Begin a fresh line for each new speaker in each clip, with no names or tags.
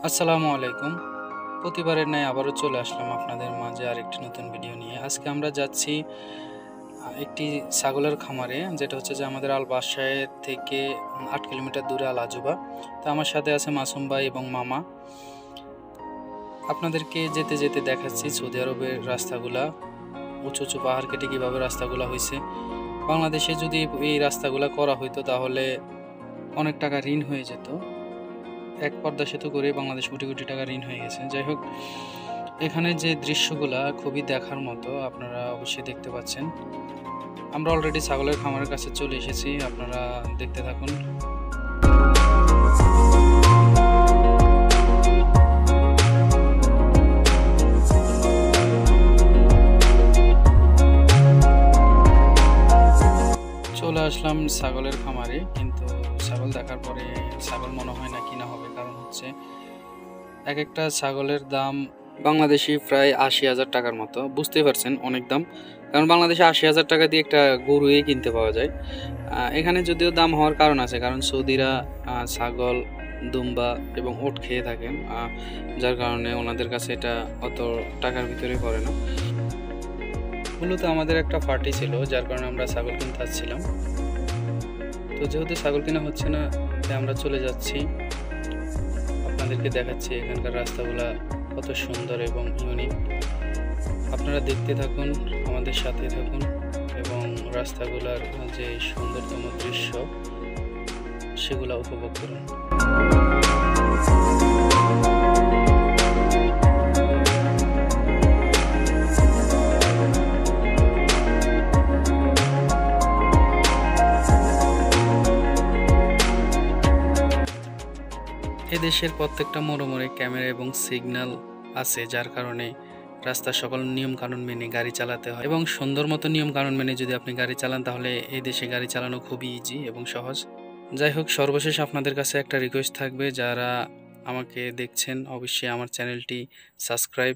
আসসালামু আলাইকুম। প্রতিবারের ন্যায় আবারও চলে আসলাম আপনাদের মাঝে আরেকটি নতুন ভিডিও নিয়ে। আজকে আমরা যাচ্ছি একটি ছাগলের খামারে, যেটা হচ্ছে যে আমাদের আল বাসায় থেকে ৮ কিলোমিটার দূরে আল আজুবা। তো আমার সাথে আছে মাসুম ভাই এবং মামা। আপনাদেরকে যেতে যেতে দেখাচ্ছি সৌদি আরবের রাস্তাগুলা, উঁচু উঁচু পাহাড় কেটে কীভাবে রাস্তাগুলা হয়েছে। বাংলাদেশে যদি এই রাস্তাগুলা করা হইতো তাহলে অনেক টাকা ঋণ হয়ে যেত। এক পদ্মা সেতু করে বাংলাদেশ কোটি কোটি টাকা ঋণ হয়ে গেছে। যাই হোক, এখানে যে দৃশ্যগুলা খুবই দেখার মতো, আপনারা অবশ্যই দেখতে পাচ্ছেন। আমরা অলরেডি ছাগলের খামারের কাছে চলে এসেছি, আপনারা দেখতে থাকুন। চলে আসলাম ছাগলের খামারে, কিন্তু ছাগল দেখার পরে ছাগল মনে হয় না কিনা হবে, কারণ হচ্ছে এক একটা ছাগলের দাম বাংলাদেশি প্রায় ৮০,০০০ টাকার মতো। বুঝতেই পারছেন, অনেক দাম। কারণ বাংলাদেশে ৮০,০০০ টাকা দিয়ে একটা গরুই কিনতে পাওয়া যায়। এখানে যদিও দাম হওয়ার কারণ আছে, কারণ সৌদিরা ছাগল, দুম্বা এবং ওট খেয়ে থাকেন, যার কারণে ওনাদের কাছে এটা অত টাকার ভিতরে পড়ে না। মূলত আমাদের একটা পার্টি ছিল, যার কারণে আমরা ছাগল কিনতে আসছিলাম। তো যেহেতু ছাগল কেনা হচ্ছে না, তাই আমরা চলে যাচ্ছি। আপনাদেরকে দেখাচ্ছি এখানকার রাস্তাগুলা কত সুন্দর এবং ইউনিক। আপনারা দেখতে থাকুন, আমাদের সাথে থাকুন এবং রাস্তাগুলার যে সুন্দরতম দৃশ্য সেগুলো উপভোগ করুন। এদেশের প্রত্যেকটা মোড়ে মোড়ে ক্যামেরা এবং সিগন্যাল আছে, যার কারণে রাস্তার সকল নিয়ম কানুন মেনে গাড়ি চালাতে হয়। এবং সুন্দর মতো নিয়ম কানুন মেনে যদি আপনি গাড়ি চালান, তাহলে এই দেশে গাড়ি চালানো খুবই ইজি এবং সহজ। যাই হোক, সর্বশেষ আপনাদের কাছে একটা রিকোয়েস্ট থাকবে, যারা আমাকে দেখছেন অবশ্যই আমার চ্যানেলটি সাবস্ক্রাইব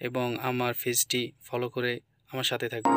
এবং আমার পেজটি ফলো করে আমার সাথে থাকবেন।